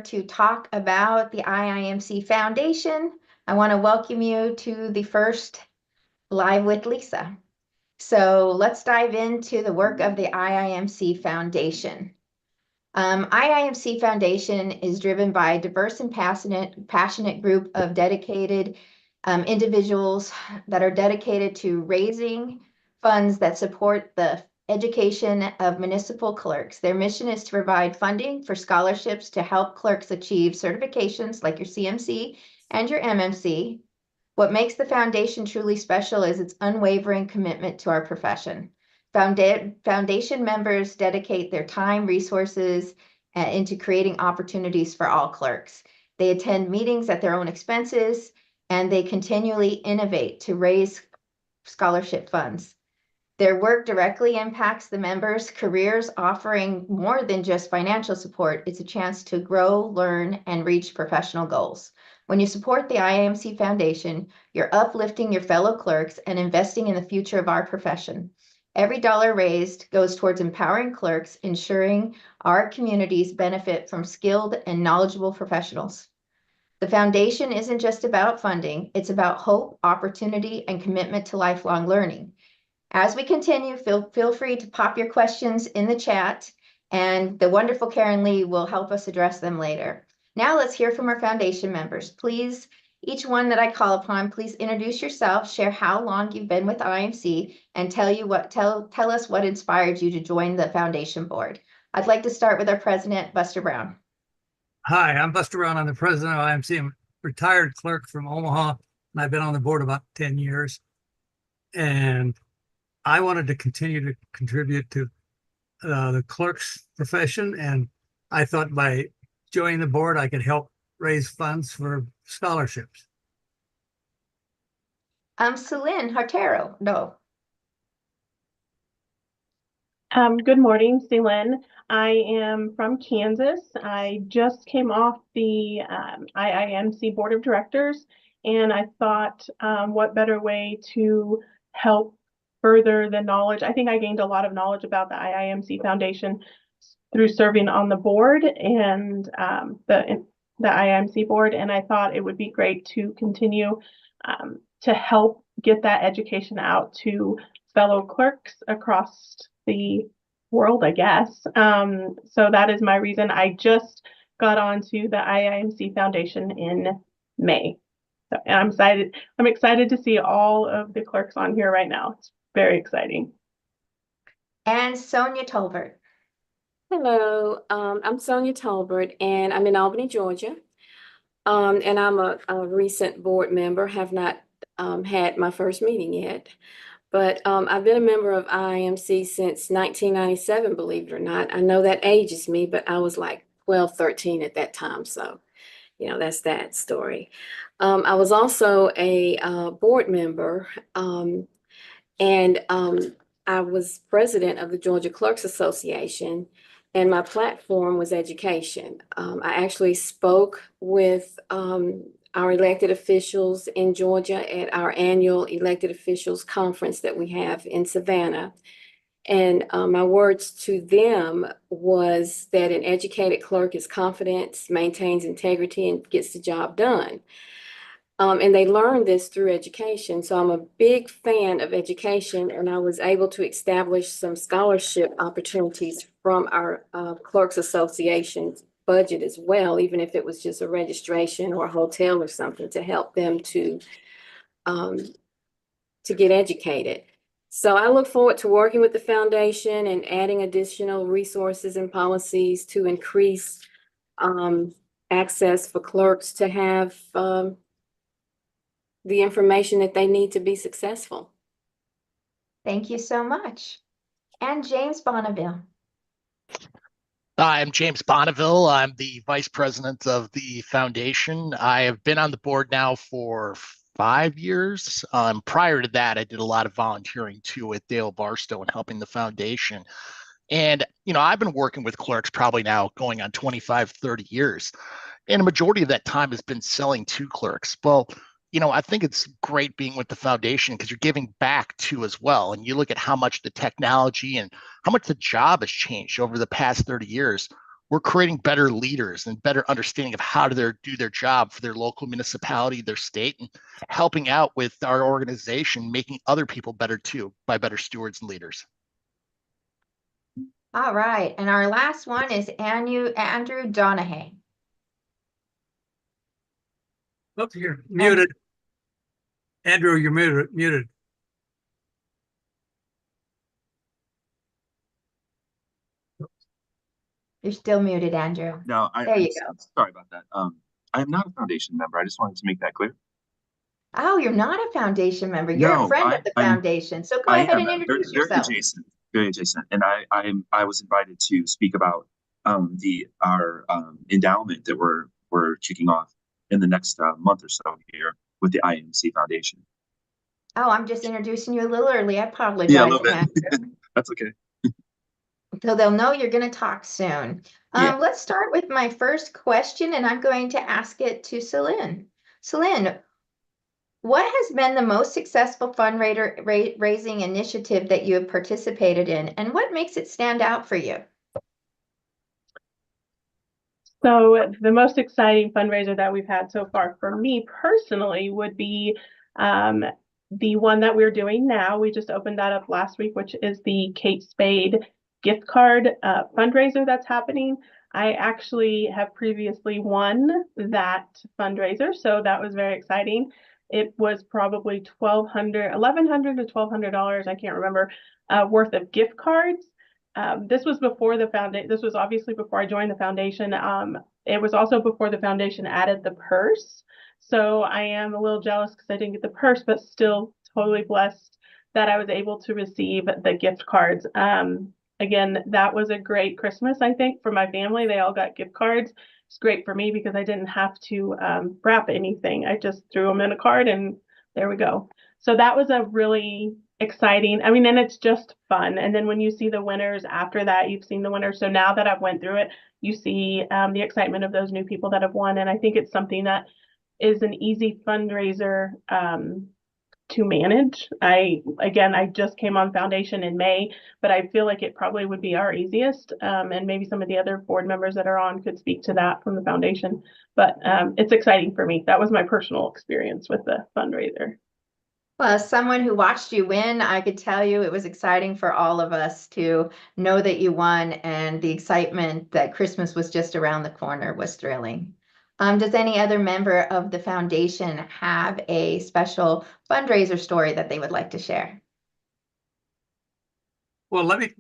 to talk about the IIMC Foundation. I want to welcome you to the first Live with Lisa. So let's dive into the work of the IIMC Foundation. IIMC Foundation is driven by a diverse and passionate group of dedicated individuals that are dedicated to raising funds that support the education of municipal clerks. Their mission is to provide funding for scholarships to help clerks achieve certifications like your CMC and your MMC. What makes the foundation truly special is its unwavering commitment to our profession. Foundation members dedicate their time, resources into creating opportunities for all clerks. They attend meetings at their own expenses, and they continually innovate to raise scholarship funds. Their work directly impacts the members' careers, offering more than just financial support. It's a chance to grow, learn, and reach professional goals. When you support the IIMC Foundation, you're uplifting your fellow clerks and investing in the future of our profession. Every dollar raised goes towards empowering clerks, ensuring our communities benefit from skilled and knowledgeable professionals. The foundation isn't just about funding, it's about hope, opportunity, and commitment to lifelong learning. As we continue, feel free to pop your questions in the chat, and the wonderful Karen Lee will help us address them later. Now let's hear from our foundation members. Please, each one that I call upon, please introduce yourself, share how long you've been with IMC, and tell us what inspired you to join the foundation board. I'd like to start with our president, Buster Brown. Hi, I'm Buster Brown. I'm the president of IMC. I'm a retired clerk from Omaha, and I've been on the board about 10 years. And I wanted to continue to contribute to the clerk's profession, and I thought by joining the board, I could help raise funds for scholarships. Celine Hartero. No. Good morning, Celine. I am from Kansas. I just came off the IIMC Board of Directors, and I thought what better way to help further the knowledge. I think I gained a lot of knowledge about the IIMC Foundation through serving on the board and the IIMC board, and I thought it would be great to continue to help get that education out to fellow clerks across the world, I guess. So that is my reason. I just got onto the IIMC Foundation in May. So, and I'm excited to see all of the clerks on here right now. It's very exciting. And Sonia Tolbert. Hello, I'm Sonia Tolbert, and I'm in Albany, Georgia. And I'm a recent board member, have not had my first meeting yet. But I've been a member of IIMC since 1997, believe it or not. I know that ages me, but I was like 12, 13 at that time. So, you know, that's that story. I was also a board member, and I was president of the Georgia Clerks Association, and my platform was education. I actually spoke with our elected officials in Georgia at our annual elected officials conference that we have in Savannah. And my words to them was that an educated clerk is confident, maintains integrity, and gets the job done. And they learned this through education. So I'm a big fan of education, and I was able to establish some scholarship opportunities from our Clerks Association budget as well, even if it was just a registration or a hotel or something to help them to get educated. So I look forward to working with the foundation and adding additional resources and policies to increase access for clerks to have the information that they need to be successful. Thank you so much. And James Bonneville. Hi, I'm James Bonneville. I'm the vice president of the foundation. I have been on the board now for 5 years. Prior to that, I did a lot of volunteering too at Dale Barstow and helping the foundation. And, you know, I've been working with clerks probably now going on 25, 30 years. And a majority of that time has been selling to clerks. Well, you know, I think it's great being with the foundation because you're giving back too as well. And you look at how much the technology and how much the job has changed over the past 30 years. we're creating better leaders and better understanding of how to do their job for their local municipality, their state, and helping out with our organization, making other people better too by better stewards and leaders. All right, and our last one is Andrew Donahue. Oops, you're muted. Andrew, you're muted. You're still muted, Andrew. No, There you go. Sorry about that. I am not a foundation member. I just wanted to make that clear. Oh, you're not a foundation member. You're a No, friend of the foundation. So go I ahead am and introduce very yourself. adjacent, very adjacent. And I was invited to speak about our endowment that we're kicking off in the next month or so here with the IIMC Foundation. Oh, I'm just introducing you a little early. I apologize. Yeah, a little bit. Andrew. That's okay. So they'll know you're going to talk soon. Yeah. Let's start with my first question, and I'm going to ask it to Celine. Celine, what has been the most successful fundraising initiative that you have participated in, and what makes it stand out for you? So the most exciting fundraiser that we've had so far for me personally would be the one that we're doing now. We just opened that up last week, which is the Kate Spade gift card fundraiser that's happening. I actually have previously won that fundraiser, so that was very exciting. It was probably $1,100 to $1,200, I can't remember, worth of gift cards. This was before the foundation. This was obviously before I joined the foundation. It was also before the foundation added the purse. So I am a little jealous because I didn't get the purse, but still totally blessed that I was able to receive the gift cards. Again, that was a great Christmas, I think, for my family. They all got gift cards. It's great for me because I didn't have to wrap anything. I just threw them in a card and there we go. So that was a really exciting. I mean, and it's just fun. And then when you see the winners after that, you've seen the winners. So now that I've went through it, you see the excitement of those new people that have won. And I think it's something that is an easy fundraiser to manage. I just came on foundation in May, but I feel like it probably would be our easiest. And maybe some of the other board members that are on could speak to that from the foundation. But it's exciting for me. That was my personal experience with the fundraiser. Well, as someone who watched you win, I could tell you it was exciting for all of us to know that you won, and the excitement that Christmas was just around the corner was thrilling. Does any other member of the foundation have a special fundraiser story that they would like to share? Well, let me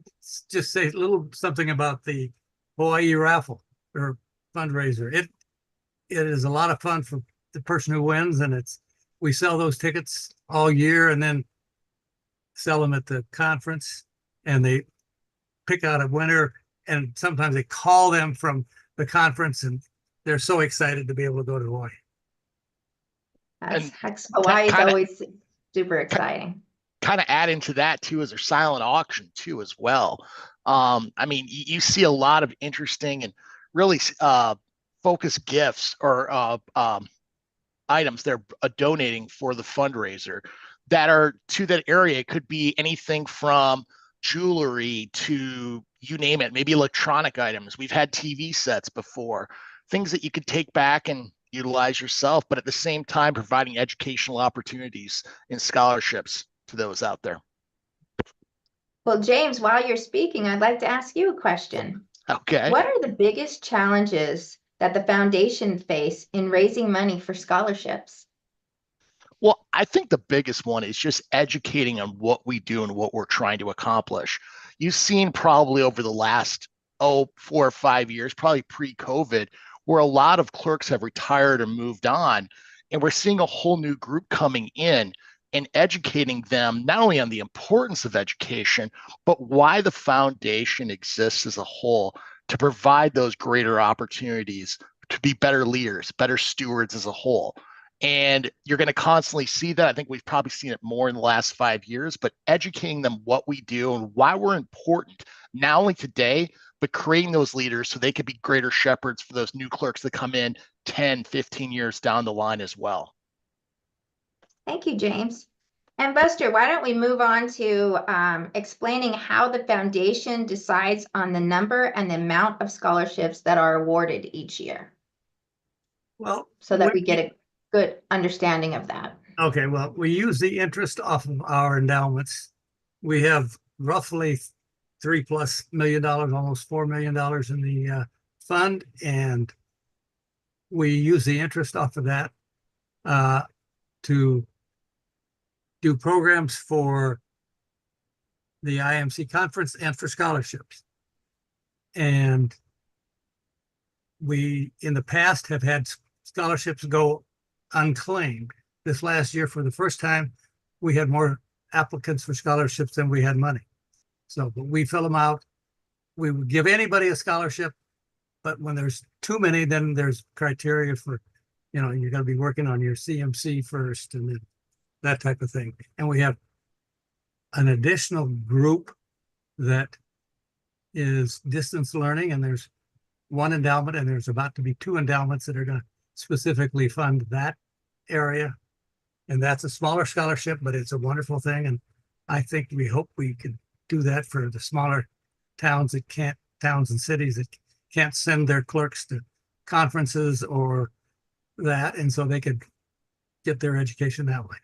just say a little something about the Hawaii raffle or fundraiser. It is a lot of fun for the person who wins, and we sell those tickets all year and then sell them at the conference, and they pick out a winner, and sometimes they call them from the conference, and they're so excited to be able to go to Hawaii. Hawaii is always super exciting. Kind of add into that too is their silent auction too as well. I mean, you see a lot of interesting and really focused gifts or items they're donating for the fundraiser that are to that area. It could be anything from jewelry to you name it, maybe electronic items. We've had TV sets before, things that you could take back and utilize yourself, but at the same time providing educational opportunities and scholarships to those out there. Well, James, while you're speaking, I'd like to ask you a question. Okay. What are the biggest challenges that the foundation face in raising money for scholarships? Well, I think the biggest one is just educating on what we do and what we're trying to accomplish. You've seen probably over the last 4 or 5 years, probably pre-COVID, where a lot of clerks have retired or moved on, and we're seeing a whole new group coming in and educating them not only on the importance of education, but why the foundation exists as a whole to provide those greater opportunities to be better leaders, better stewards as a whole. And you're going to constantly see that. I think we've probably seen it more in the last 5 years, but educating them what we do and why we're important, not only today, but creating those leaders so they could be greater shepherds for those new clerks that come in 10, 15 years down the line as well. Thank you, James. And Buster, why don't we move on to explaining how the foundation decides on the number and the amount of scholarships that are awarded each year, Well, so that we get a good understanding of that. okay, well, we use the interest off of our endowments. We have roughly $3+ million, almost $4 million in the fund, and we use the interest off of that to do programs for the IMC conference and for scholarships. And we, in the past, have had scholarships go unclaimed. This last year, for the first time, we had more applicants for scholarships than we had money. So, but we fill them out. We would give anybody a scholarship, but when there's too many, then there's criteria for, you know, you're going to be working on your CMC first and then that type of thing. And we have an additional group that is distance learning, and there's one endowment, and there's about to be 2 endowments that are going to specifically fund that area. And that's a smaller scholarship, but it's a wonderful thing. And I think we hope we could do that for the smaller towns that can't, towns and cities that can't send their clerks to conferences or that. And so they could get their education that way.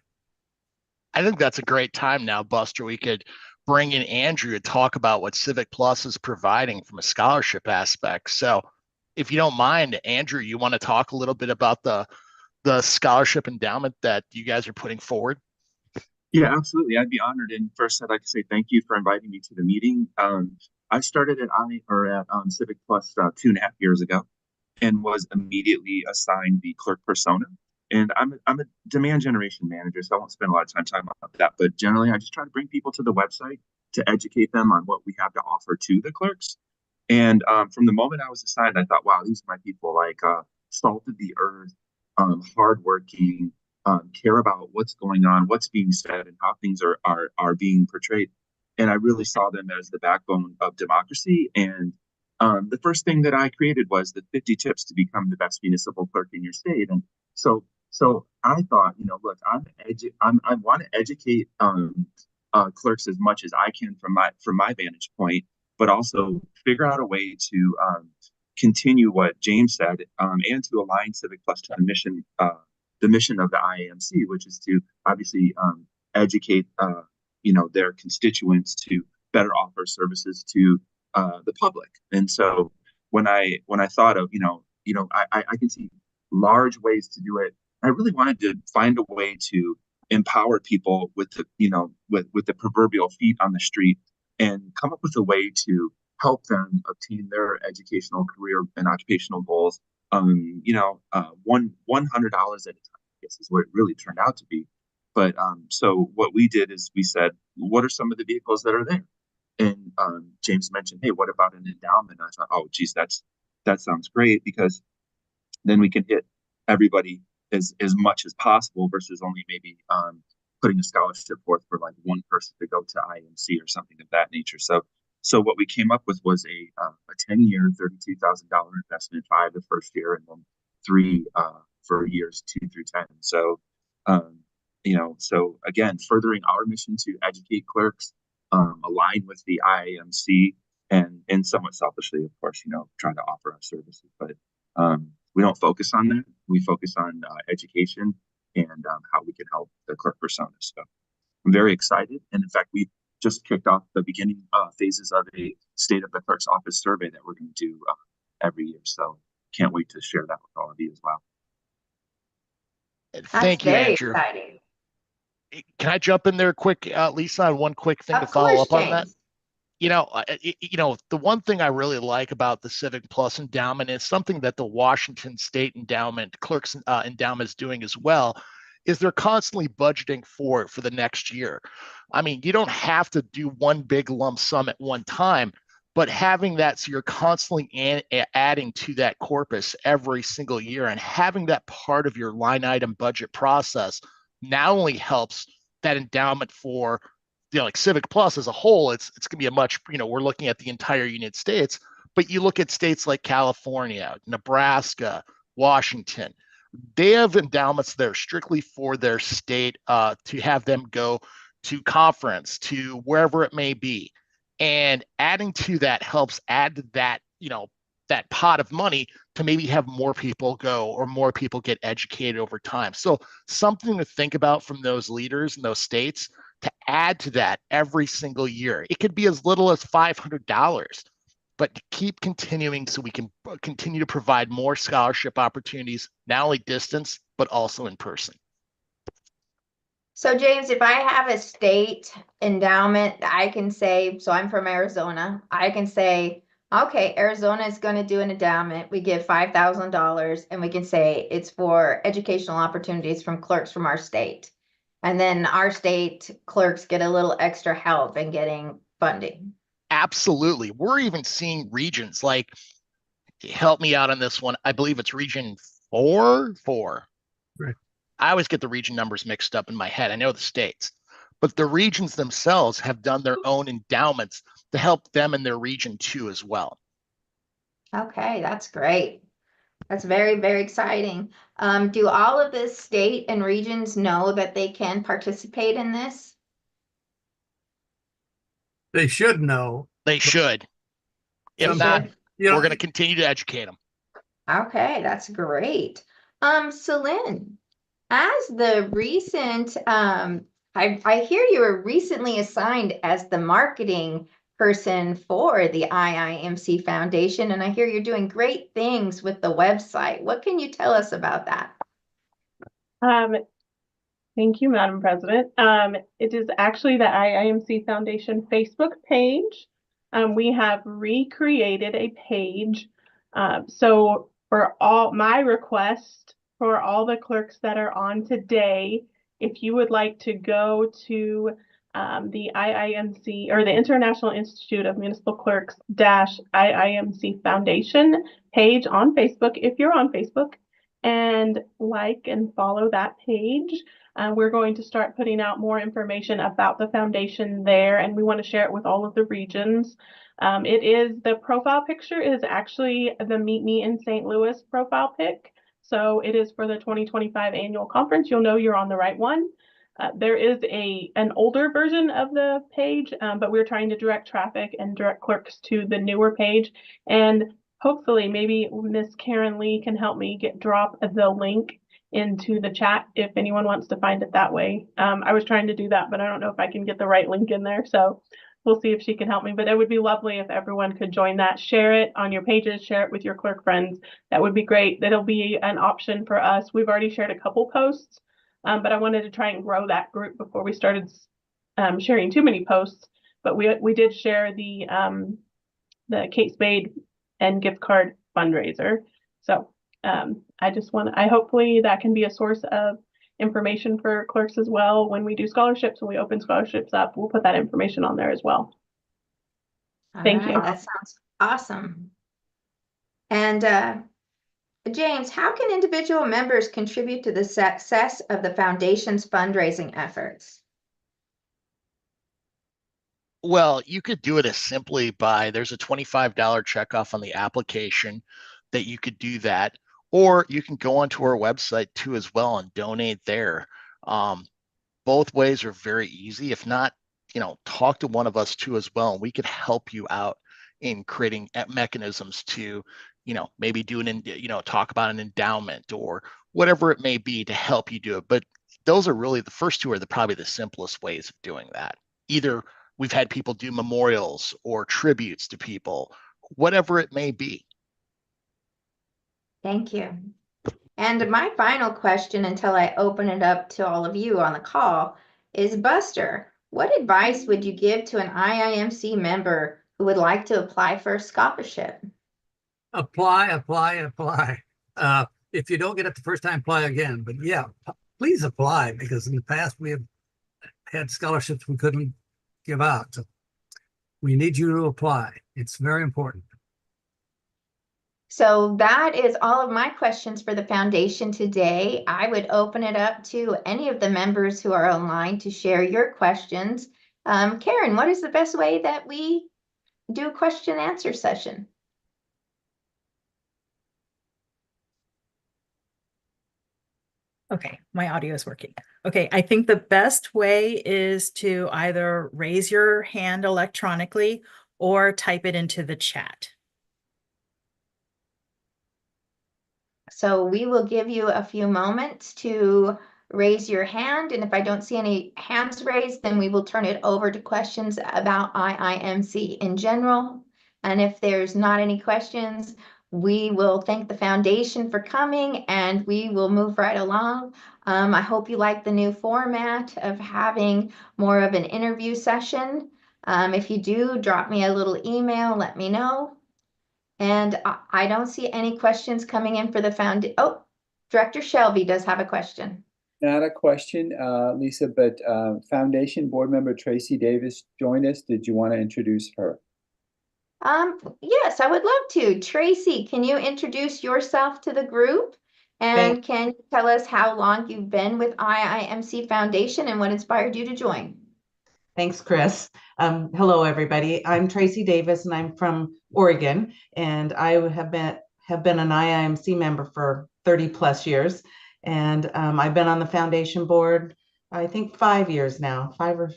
I think that's a great time now, Buster. We could bring in Andrew to talk about what Civic Plus is providing from a scholarship aspect. So if you don't mind, Andrew, you want to talk a little bit about the scholarship endowment that you guys are putting forward? Yeah, absolutely. I'd be honored. And first, I'd like to say thank you for inviting me to the meeting. I started at Civic Plus 2.5 years ago, and was immediately assigned the clerk persona. And I'm a demand generation manager, so I won't spend a lot of time talking about that. But generally, I just try to bring people to the website to educate them on what we have to offer to the clerks. And from the moment I was assigned, I thought, wow, these are my people, like salt of the earth, hardworking, care about what's going on, what's being said, and how things are being portrayed. And I really saw them as the backbone of democracy. And the first thing that I created was the 50 tips to become the best municipal clerk in your state. And so I thought, you know, look, I want to educate clerks as much as I can from my vantage point, but also figure out a way to continue what James said, and to align Civic Plus to the mission of the IIMC, which is to obviously educate their constituents to better offer services to the public. And so when I thought of I can see large ways to do it. I really wanted to find a way to empower people with the proverbial feet on the street, and come up with a way to help them obtain their educational, career, and occupational goals. $100 at a time, I guess, is what it really turned out to be. But so what we did is we said, what are some of the vehicles that are there? And James mentioned, hey, what about an endowment? And I thought, oh, geez, that sounds great, because then we can hit everybody as much as possible, versus only maybe putting a scholarship forth for like one person to go to IMC or something of that nature. So what we came up with was a 10-year, $32,000 investment, 5 the first year, and then 3 for years 2 through 10. So so again, furthering our mission to educate clerks, align with the IIMC, and somewhat selfishly, of course, trying to offer our services. But we don't focus on that. We focus on education and how we can help the clerk persona. So I'm very excited. And in fact, we just kicked off the beginning phases of a State of the Clerk's Office survey that we're going to do every year. So can't wait to share that with all of you as well. Thank you, Andrew. Exciting. Can I jump in there quick, Lisa, on one quick thing Of to follow course, up on that? James. The one thing I really like about the Civic Plus endowment is something that the Washington State Endowment Clerks Endowment is doing as well, is they're constantly budgeting for the next year. I mean, you don't have to do one big lump sum at one time, but having that, so you're constantly adding to that corpus every single year, and having that part of your line item budget process not only helps that endowment for like Civic Plus as a whole, it's going to be a much, we're looking at the entire United States, but you look at states like California, Nebraska, Washington, They have endowments that are strictly for their state, to have them go to conference, to wherever it may be. And adding to that helps add to that, that pot of money to maybe have more people go or more people get educated over time. So something to think about from those leaders in those states to add to that every single year. It could be as little as $500, but to keep continuing so we can continue to provide more scholarship opportunities, not only distance, but also in person. So James, if I have a state endowment, I can say, so I'm from Arizona, I can say, okay, Arizona is going to do an endowment. We give $5,000 and we can say it's for educational opportunities from clerks from our state. And then our state clerks get a little extra help in getting funding. Absolutely. We're even seeing regions like, help me out on this one. I believe it's region four. Right. I always get the region numbers mixed up in my head. I know the states, but the regions themselves have done their own endowments to help them in their region too as well. Okay, that's great. That's very, very exciting. Do all of the state and regions know that they can participate in this? They should know. They should. They If not, should? You we're know, going to continue to educate them. Okay, that's great. Celine, as the recent, I hear you were recently assigned as the marketing person for the IIMC Foundation, and I hear you're doing great things with the website. What can you tell us about that? Thank you, Madam President. It is actually the IIMC Foundation Facebook page. We have recreated a page. So for all my request for all the clerks that are on today, if you would like to go to the IIMC or the International Institute of Municipal Clerks IIMC Foundation page on Facebook, if you're on Facebook, and like and follow that page. We're going to start putting out more information about the foundation there, and we want to share it with all of the regions. The profile picture is actually the Meet Me in St. Louis profile pic. So it is for the 2025 annual conference. You'll know you're on the right one. There is an older version of the page, but we're trying to direct traffic and direct clerks to the newer page. And hopefully maybe Miss Karen Lee can help me drop the link into the chat if anyone wants to find it that way. I was trying to do that, but I don't know if I can get the right link in there. So we'll see if she can help me. But it would be lovely if everyone could join that. Share it on your pages, share it with your clerk friends. That would be great. That'll be an option for us. We've already shared a couple posts, but I wanted to try and grow that group before we started sharing too many posts. But we did share the Kate Spade and gift card fundraiser. So I hopefully that can be a source of information for clerks as well. When we do scholarships, when we open scholarships up, we'll put that information on there as well. Thank you. That sounds awesome. And James, how can individual members contribute to the success of the foundation's fundraising efforts? Well, you could do it as simply by, there's a $25 checkoff on the application that you could do that, or you can go onto our website too as well and donate there. Both ways are very easy. If not, talk to one of us too as well, and we could help you out in creating mechanisms to, maybe talk about an endowment or whatever it may be to help you do it. But those are really, the first two are probably the simplest ways of doing that. Either we've had people do memorials or tributes to people, whatever it may be. Thank you. And my final question until I open it up to all of you on the call is, Buster, what advice would you give to an IIMC member who would like to apply for a scholarship? apply. If you don't get it the first time, apply again. But yeah, please apply, because in the past we have had scholarships we couldn't give out. So we need you to apply. It's very important. So that is all of my questions for the foundation today. I would open it up to any of the members who are online to share your questions. Karen, what is the best way that we do a question and answer session? Okay, my audio is working. Okay, I think the best way is to either raise your hand electronically or type it into the chat. So we will give you a few moments to raise your hand, and if I don't see any hands raised, then we will turn it over to questions about IIMC in general. And if there's not any questions, we will thank the foundation for coming and we will move right along. I hope you like the new format of having more of an interview session. If you do, drop me a little email, let me know. And I don't see any questions coming in for the Oh, Director Shelby does have a question. Not a question, Lisa, but Foundation Board Member Tracy Davis joined us. Did you want to introduce her? Yes, I would love to. Tracy, can you introduce yourself to the group? And can you tell us how long you've been with IIMC Foundation and what inspired you to join? Thanks, Chris. Hello, everybody. I'm Tracy Davis, and I'm from Oregon, and I have been an IIMC member for 30 plus years, and I've been on the foundation board, I think 5 years now, a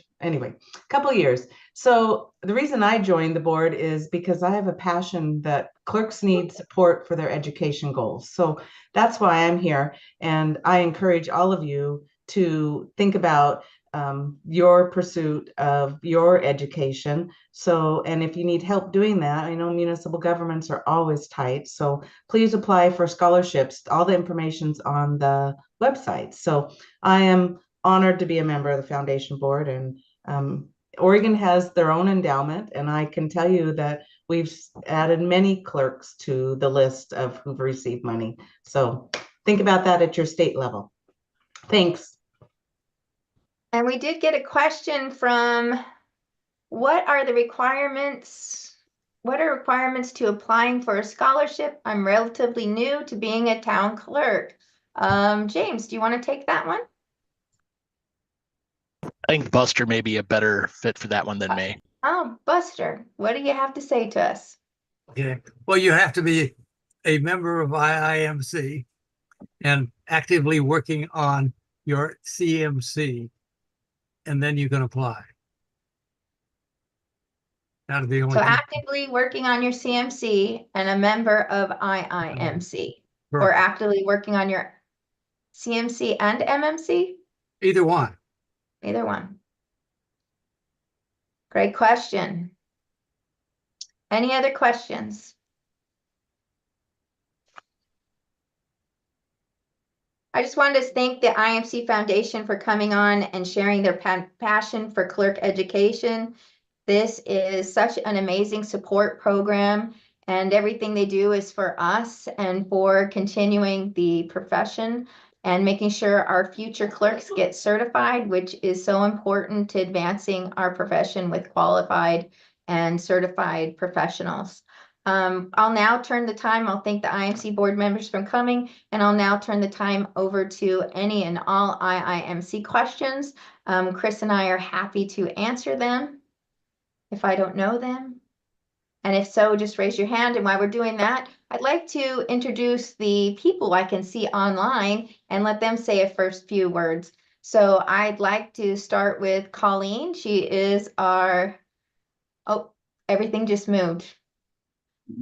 couple of years. So the reason I joined the board is because I have a passion that clerks need support for their education goals. So that's why I'm here, and I encourage all of you to think about your pursuit of your education. So, and if you need help doing that, I know municipal governments are always tight. So please apply for scholarships. All the information's on the website. So I am honored to be a member of the foundation board, and Oregon has their own endowment. And I can tell you that we've added many clerks to the list of who've received money. So think about that at your state level. Thanks. And we did get a question from, what are requirements to applying for a scholarship? I'm relatively new to being a town clerk. James, do you want to take that one? I think Buster may be a better fit for that one than me. Oh, Buster, what do you have to say to us? Okay. Well, you have to be a member of IIMC and actively working on your CMC, and then you can apply. That'll be the only So thing. actively working on your CMC and a member of IIMC, or Correct. actively working on your CMC and MMC? Either one. Either one. Great question. Any other questions? I just wanted to thank the IMC Foundation for coming on and sharing their passion for clerk education. This is such an amazing support program, and everything they do is for us and for continuing the profession and making sure our future clerks get certified, which is so important to advancing our profession with qualified and certified professionals. I'll now turn the time, I'll thank the IMC board members for coming, and I'll now turn the time over to any and all IIMC questions. Chris and I are happy to answer them if I don't know them. And if so, just raise your hand. And while we're doing that, I'd like to introduce the people I can see online and let them say a first few words. So I'd like to start with Colleen. She is our, oh, everything just moved.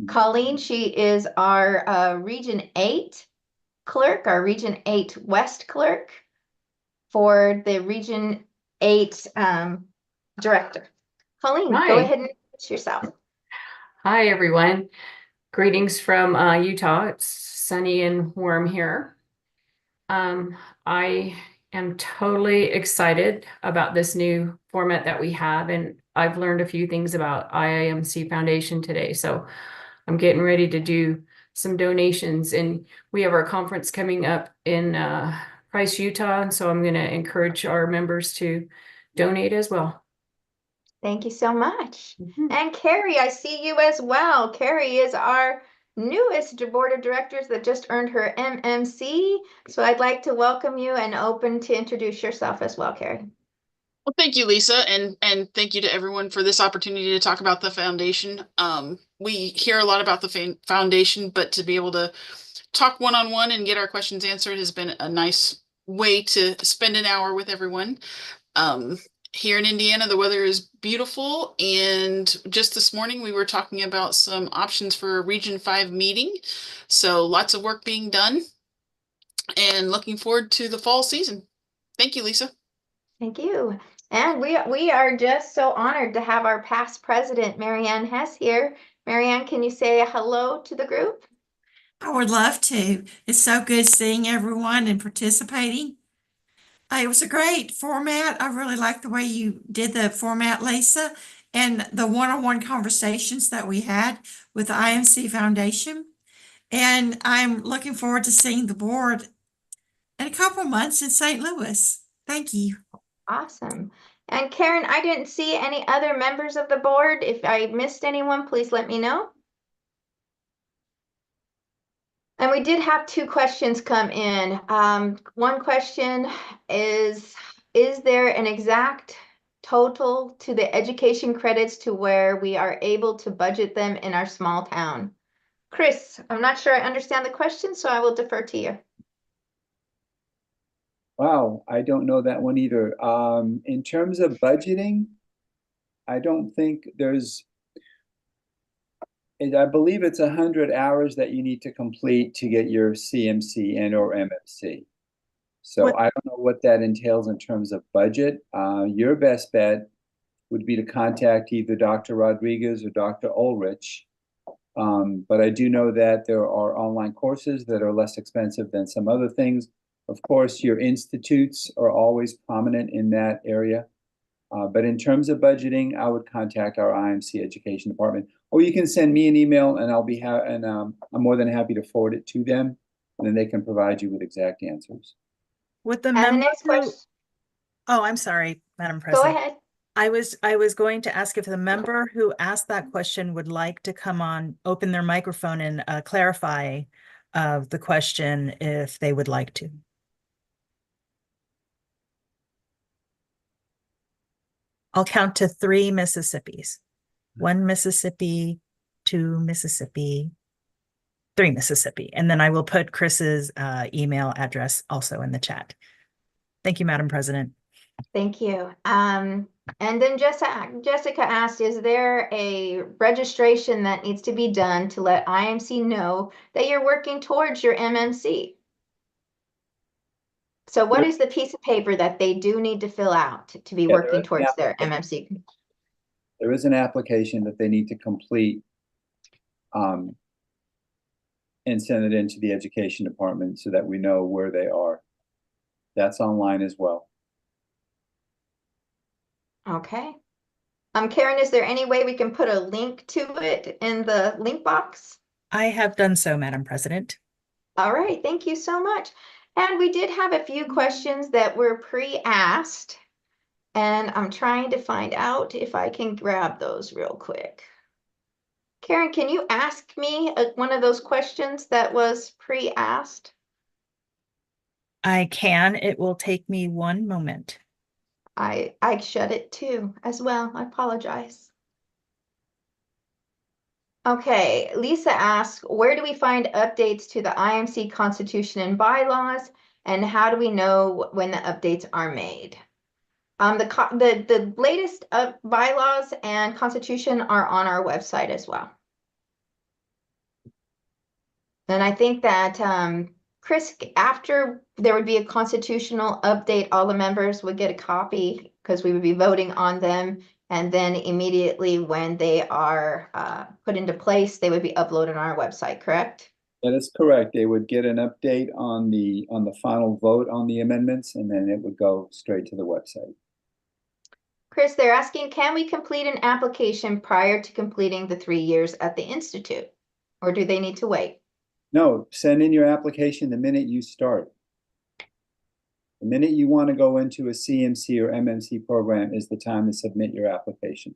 Colleen, she is our Region 8 clerk, our Region 8 West clerk for the Region 8 director. Colleen, go Hi. ahead and introduce yourself. Hi, everyone. Greetings from Utah. It's sunny and warm here. I am totally excited about this new format that we have, and I've learned a few things about IIMC Foundation today. So I'm getting ready to do some donations, and we have our conference coming up in Price, Utah. And so I'm going to encourage our members to donate as well. Thank you so much. And Carrie, I see you as well. Carrie is our newest board of directors that just earned her MMC. So I'd like to welcome you and open to introduce yourself as well, Carrie. Well, thank you, Lisa, and thank you to everyone for this opportunity to talk about the foundation. We hear a lot about the foundation, but to be able to talk one-on-one and get our questions answered has been a nice way to spend an hour with everyone. Here in Indiana, the weather is beautiful, and just this morning we were talking about some options for a Region 5 meeting. So lots of work being done, and looking forward to the fall season. Thank you, Lisa. Thank you. And we are just so honored to have our past president, Marianne Hess, here. Marianne, can you say hello to the group? I would love to. It's so good seeing everyone and participating. It was a great format. I really like the way you did the format, Lisa, and the one-on-one conversations that we had with the IMC Foundation. And I'm looking forward to seeing the board in a couple months in St. Louis. Thank you. Awesome. And Karen, I didn't see any other members of the board. If I missed anyone, please let me know. And we did have two questions come in. One question is there an exact total to the education credits to where we are able to budget them in our small town? Chris, I'm not sure I understand the question, so I will defer to you. Wow, I don't know that one either. In terms of budgeting, I don't think there's, I believe it's 100 hours that you need to complete to get your CMC and or MMC. So What- I don't know what that entails in terms of budget. Your best bet would be to contact either Dr. Rodriguez or Dr. Ulrich. But I do know that there are online courses that are less expensive than some other things. Of course, your institutes are always prominent in that area. But in terms of budgeting, I would contact our IMC education department, or you can send me an email and I'll be I'm more than happy to forward it to them, and then they can provide you with exact answers. With the And the member next who, question, oh, I'm sorry, Madam go President. ahead. I was going to ask if the member who asked that question would like to come on, open their microphone and clarify the question if they would like to. I'll count to 3 Mississippis. 1 Mississippi, 2 Mississippi, 3 Mississippi. And then I will put Chris's email address also in the chat. Thank you, Madam President. Thank you. And then Jessica asked, is there a registration that needs to be done to let IMC know that you're working towards your MMC? So what is the piece of paper that they do need to fill out to be working towards their MMC? There is an application that they need to complete and send it into the education department so that we know where they are. That's online as well. Okay. Karen, is there any way we can put a link to it in the link box? I have done so, Madam President. All right, thank you so much. And we did have a few questions that were pre-asked, and I'm trying to find out if I can grab those real quick. Karen, can you ask me one of those questions that was pre-asked? I can. It will take me 1 moment. I shut it too as well. I apologize. Okay, Lisa asks, where do we find updates to the IMC Constitution and bylaws, and how do we know when the updates are made? The latest bylaws and Constitution are on our website as well. And I think that Chris, after there would be a constitutional update, all the members would get a copy because we would be voting on them. And then immediately when they are put into place, they would be uploaded on our website, correct? That is correct. They would get an update on the final vote on the amendments, and then it would go straight to the website. Chris, they're asking, can we complete an application prior to completing the 3 years at the Institute? Or do they need to wait? No, send in your application the minute you start. The minute you want to go into a CMC or MMC program is the time to submit your application.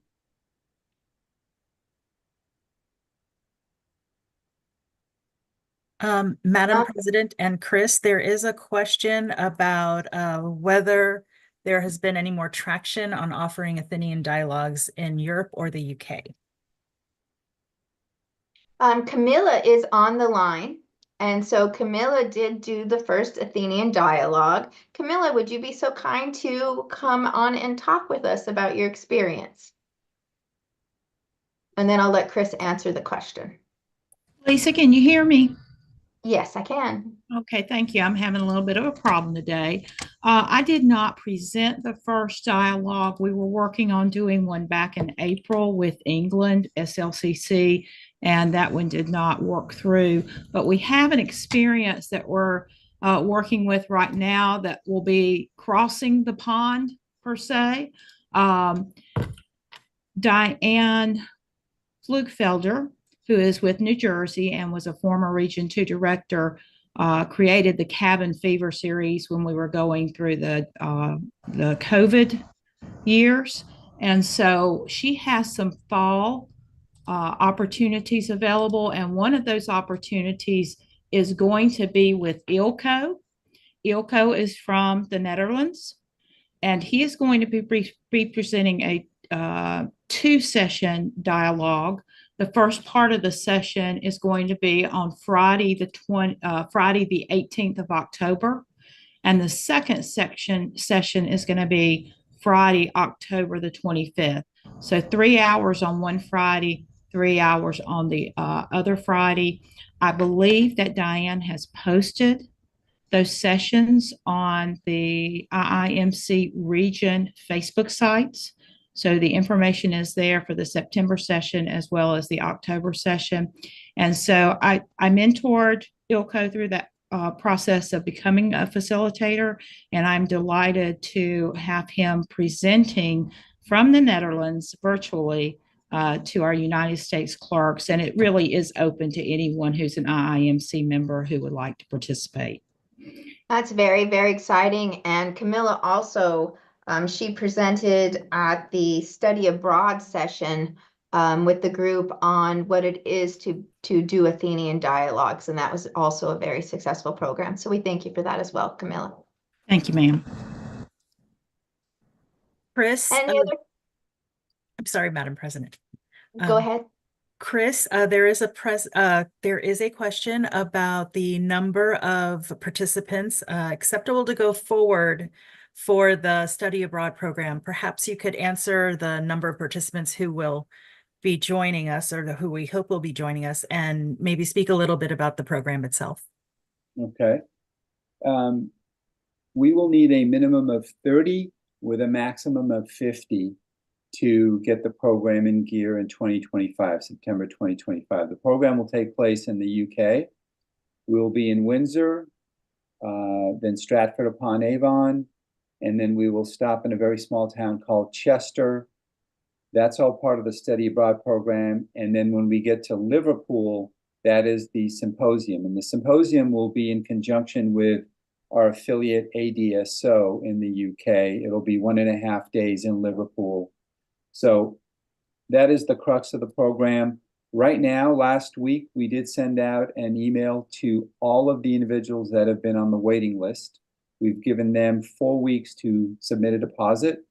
Madam President and Chris, there is a question about whether there has been any more traction on offering Athenian dialogues in Europe or the UK. Camilla is on the line. And so Camilla did do the first Athenian dialogue. Camilla, would you be so kind to come on and talk with us about your experience? And then I'll let Chris answer the question. Lisa, can you hear me? Yes, I can. Okay, thank you. I'm having a little bit of a problem today. I did not present the first dialogue. We were working on doing one back in April with England, SLCC, and that one did not work through. But we have an experience that we're working with right now that will be crossing the pond, per se. Diane Flugfelder, who is with New Jersey and was a former Region 2 director, created the Cabin Fever series when we were going through the COVID years. And so she has some fall opportunities available. And one of those opportunities is going to be with Ilko. Ilko is from the Netherlands, and he is going to be presenting a 2-session dialogue. The first part of the session is going to be on Friday the 18th of October, and the second session is going to be Friday, October the 25th. So 3 hours on one Friday, 3 hours on the other Friday. I believe that Diane has posted those sessions on the IIMC region Facebook sites. So the information is there for the September session as well as the October session. And so I mentored Ilko through that process of becoming a facilitator, and I'm delighted to have him presenting from the Netherlands virtually to our United States clerks. And it really is open to anyone who's an IIMC member who would like to participate. That's very, very exciting. And Camilla also, she presented at the study abroad session with the group on what it is to do Athenian dialogues. And that was also a very successful program. So we thank you for that as well, Camilla. Thank you, ma'am. Chris, Any other? I'm sorry, Madam President. Go ahead. Chris, there is a question about the number of participants acceptable to go forward for the study abroad program. Perhaps you could answer the number of participants who will be joining us, or who we hope will be joining us, and maybe speak a little bit about the program itself. Okay. We will need a minimum of 30 with a maximum of 50 to get the program in gear in 2025, September 2025. The program will take place in the UK. We will be in Windsor, then Stratford-upon-Avon, and then we will stop in a very small town called Chester. That's all part of the study abroad program. And then when we get to Liverpool, that is the symposium. And the symposium will be in conjunction with our affiliate ADSO in the UK. It'll be 1.5 days in Liverpool. So that is the crux of the program. Right now, last week, we did send out an email to all of the individuals that have been on the waiting list. We've given them 4 weeks to submit a deposit.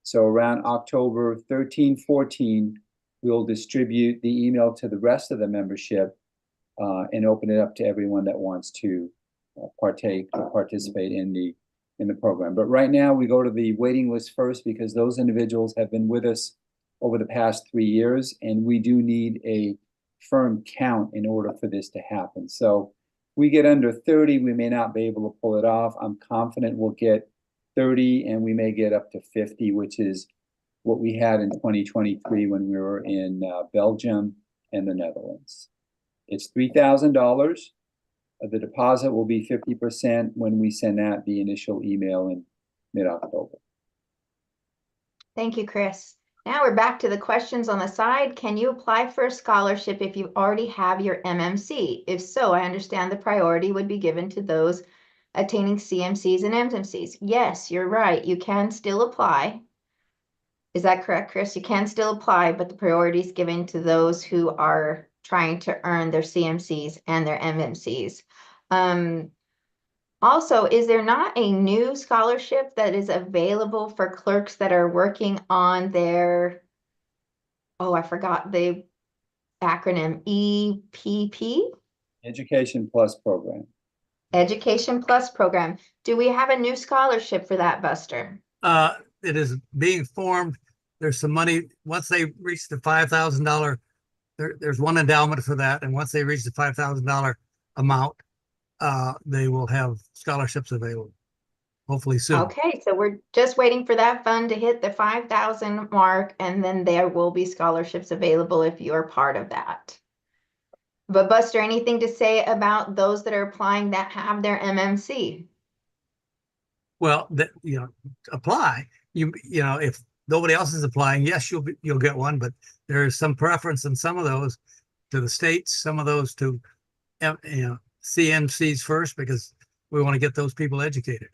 So around October 13, 14, we'll distribute the email to the rest of the membership and open it up to everyone that wants to partake or participate in the program. But right now we go to the waiting list first, because those individuals have been with us over the past 3 years, and we do need a firm count in order for this to happen. So we get under 30, we may not be able to pull it off. I'm confident we'll get 30, and we may get up to 50, which is what we had in 2023 when we were in Belgium and the Netherlands. It's $3,000. The deposit will be 50% when we send out the initial email in mid-October. Thank you, Chris. Now we're back to the questions on the side. Can you apply for a scholarship if you already have your MMC? If so, I understand the priority would be given to those attaining CMCs and MMCs. Yes, you're right. You can still apply. Is that correct, Chris? You can still apply, but the priority is given to those who are trying to earn their CMCs and their MMCs. Also, is there not a new scholarship that is available for clerks that are working on their, oh, I forgot the acronym, EPP? Education Plus program. Education Plus program. Do we have a new scholarship for that, Buster? It is being formed. There's some money, once they reach the $5,000, there's one endowment for that. And once they reach the $5,000 amount, they will have scholarships available, hopefully soon. Okay, so we're just waiting for that fund to hit the 5,000 mark, and then there will be scholarships available if you're part of that. But Buster, anything to say about those that are applying that have their MMC? Well, apply. If nobody else is applying, yes, you'll get one, but there is some preference in some of those to the states, some of those to CMCs first, because we want to get those people educated.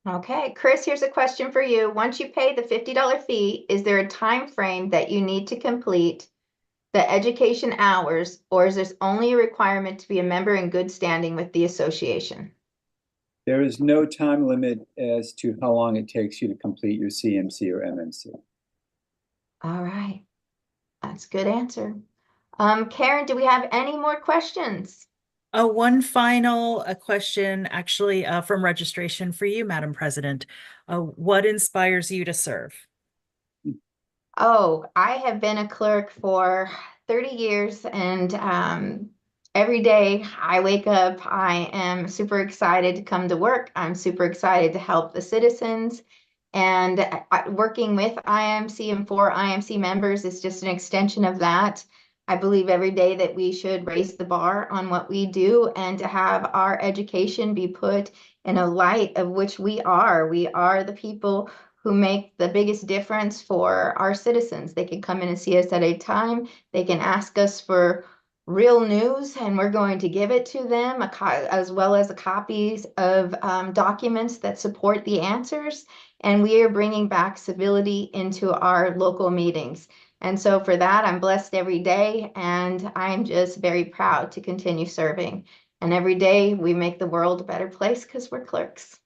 Okay, Chris, here's a question for you. Once you pay the $50 fee, is there a time frame that you need to complete the education hours, or is this only a requirement to be a member in good standing with the association? There is no time limit as to how long it takes you to complete your CMC or MMC. All right, that's a good answer. Karen, do we have any more questions? One final question, actually, from registration for you, Madam President. What inspires you to serve? Oh, I have been a clerk for 30 years, and every day I wake up, I am super excited to come to work. I'm super excited to help the citizens. And working with IIMC and for IIMC members is just an extension of that. I believe every day that we should raise the bar on what we do, and to have our education be put in a light of which we are. We are the people who make the biggest difference for our citizens. They can come in and see us at a time. They can ask us for real news, and we're going to give it to them, as well as copies of documents that support the answers. And we are bringing back civility into our local meetings. And so for that, I'm blessed every day, and I'm just very proud to continue serving. And every day we make the world a better place because we're clerks.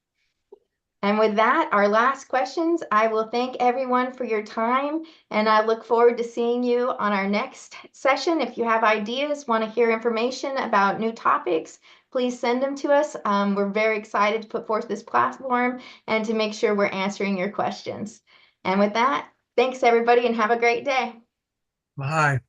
And with that, our last questions, I will thank everyone for your time, and I look forward to seeing you on our next session. If you have ideas, want to hear information about new topics, please send them to us. We're very excited to put forth this platform and to make sure we're answering your questions. And with that, thanks everybody, and have a great day. Bye.